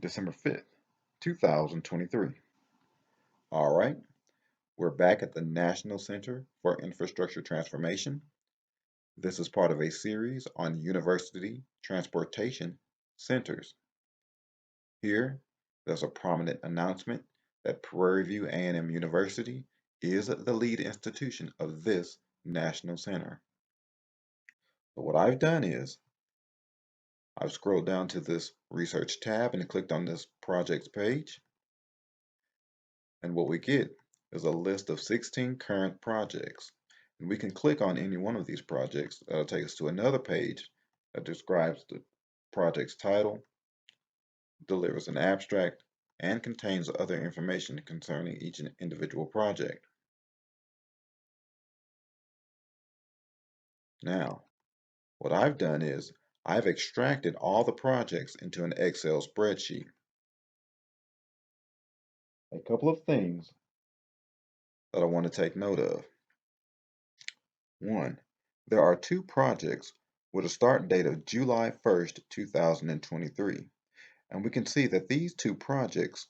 December 5th, 2023. All right, we're back at the National Center for Infrastructure Transformation. This is part of a series on university transportation centers. Here, there's a prominent announcement that Prairie View A&M University is the lead institution of this National Center. So what I've done is I've scrolled down to this research tab and clicked on this projects page. And what we get is a list of 16 current projects. And we can click on any one of these projects. That'll take us to another page that describes the project's title, delivers an abstract, and contains other information concerning each individual project. Now, what I've done is I've extracted all the projects into an Excel spreadsheet. A couple of things that I want to take note of. One, there are two projects with a start date of July 1st, 2023. And we can see that these two projects,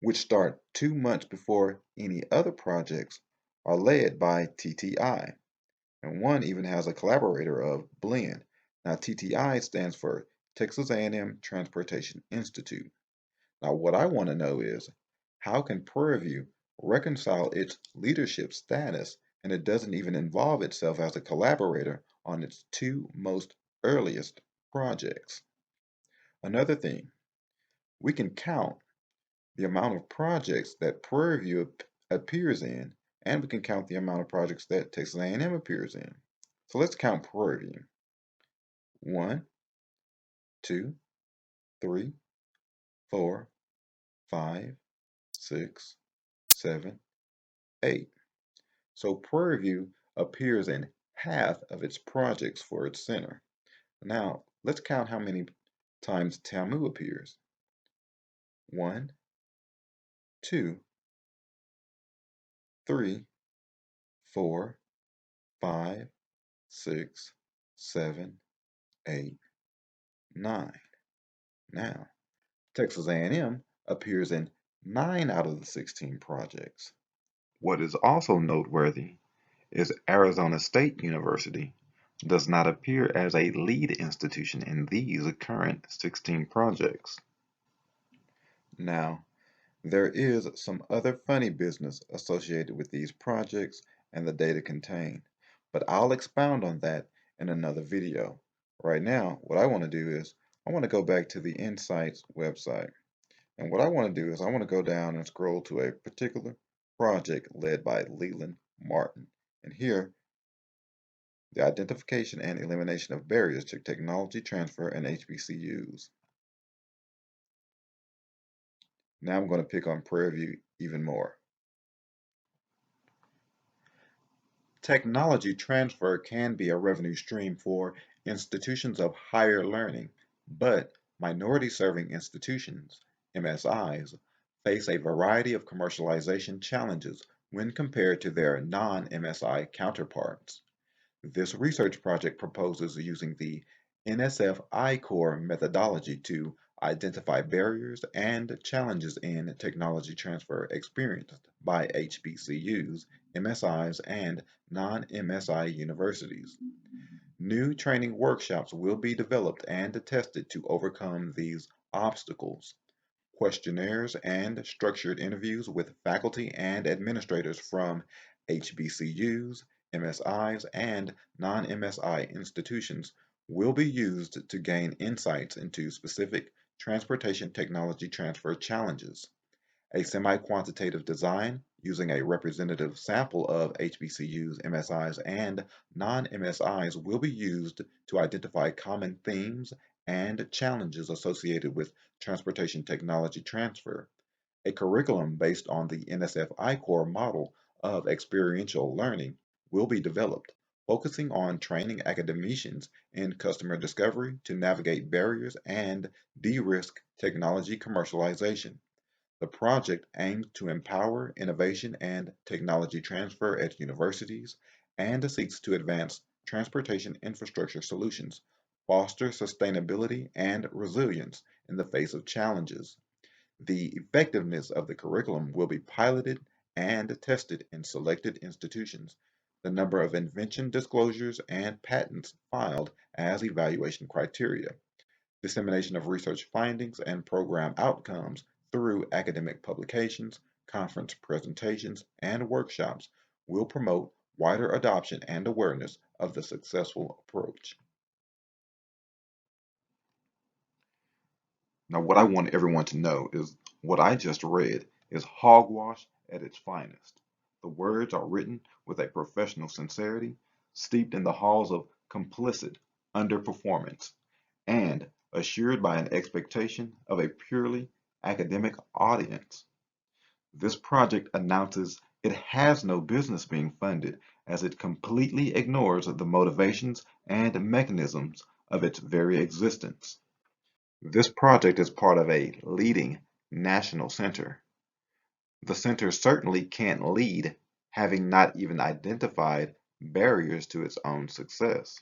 which start 2 months before any other projects, are led by TTI. And one even has a collaborator of Blend. Now TTI stands for Texas A&M Transportation Institute. Now what I want to know is, how can Prairie View reconcile its leadership status and it doesn't even involve itself as a collaborator on its two most earliest projects? Another thing, we can count the amount of projects that Prairie View appears in, and we can count the amount of projects that Texas A&M appears in. So let's count Prairie View. 1, 2, 3, 4, 5, 6, 7, 8. So Prairie View appears in half of its projects for its center. Now, let's count how many times Tamu appears. 1, 2, 3, 4, 5, 6, 7, 8, 9. Now, Texas A&M appears in 9 out of the 16 projects. What is also noteworthy is Arizona State University does not appear as a lead institution in these current 16 projects. Now, there is some other funny business associated with these projects and the data contained, but I'll expound on that in another video. Right now, what I want to do is I want to go back to the Insights website. And what I want to do is I want to go down and scroll to a particular project led by Leland Martin. And here, the identification and elimination of barriers to technology transfer and HBCUs. Now I'm going to pick on Prairie View even more. Technology transfer can be a revenue stream for institutions of higher learning, but minority-serving institutions, MSIs, face a variety of commercialization challenges when compared to their non-MSI counterparts. This research project proposes using the NSF I-Core methodology to identify barriers and challenges in technology transfer experienced by HBCUs, MSIs, and non-MSI universities. New training workshops will be developed and tested to overcome these obstacles. Questionnaires and structured interviews with faculty and administrators from HBCUs, MSIs, and non-MSI institutions will be used to gain insights into specific transportation technology transfer challenges. A semi-quantitative design using a representative sample of HBCUs, MSIs, and non-MSIs will be used to identify common themes and challenges associated with transportation technology transfer. A curriculum based on the NSF I-Core model of experiential learning will be developed, focusing on training academicians in customer discovery to navigate barriers and de-risk technology commercialization. The project aims to empower innovation and technology transfer at universities and seeks to advance transportation infrastructure solutions, foster sustainability and resilience in the face of challenges. The effectiveness of the curriculum will be piloted and tested in selected institutions. The number of invention disclosures and patents filed as evaluation criteria. Dissemination of research findings and program outcomes through academic publications, conference presentations, and workshops will promote wider adoption and awareness of the successful approach. Now, what I want everyone to know is what I just read is hogwash at its finest. The words are written with a professional sincerity, steeped in the halls of complicit underperformance, and assured by an expectation of a purely academic audience. This project announces it has no business being funded as it completely ignores the motivations and mechanisms of its very existence. This project is part of a leading national center. The center certainly can't lead, having not even identified barriers to its own success.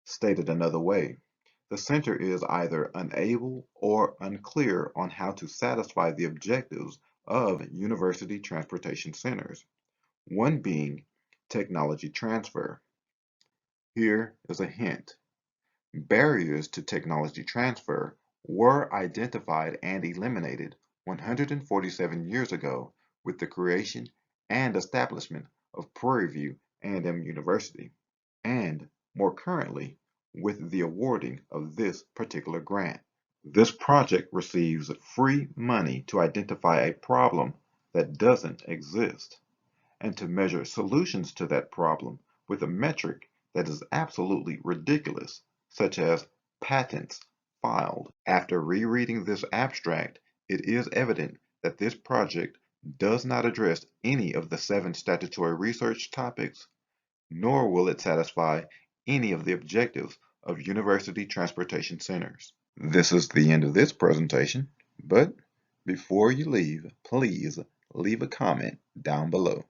Stated another way, the center is either unable or unclear on how to satisfy the objectives of university transportation centers, one being technology transfer. Here is a hint. Barriers to technology transfer were identified and eliminated 147 years ago with the creation and establishment of Prairie View A&M University, and more currently with the awarding of this particular grant. This project receives free money to identify a problem that doesn't exist and to measure solutions to that problem with a metric that is absolutely ridiculous, such as patents filed. After rereading this abstract, it is evident that this project does not address any of the 7 statutory research topics, nor will it satisfy any of the objectives of university transportation centers. This is the end of this presentation, but before you leave, please leave a comment down below.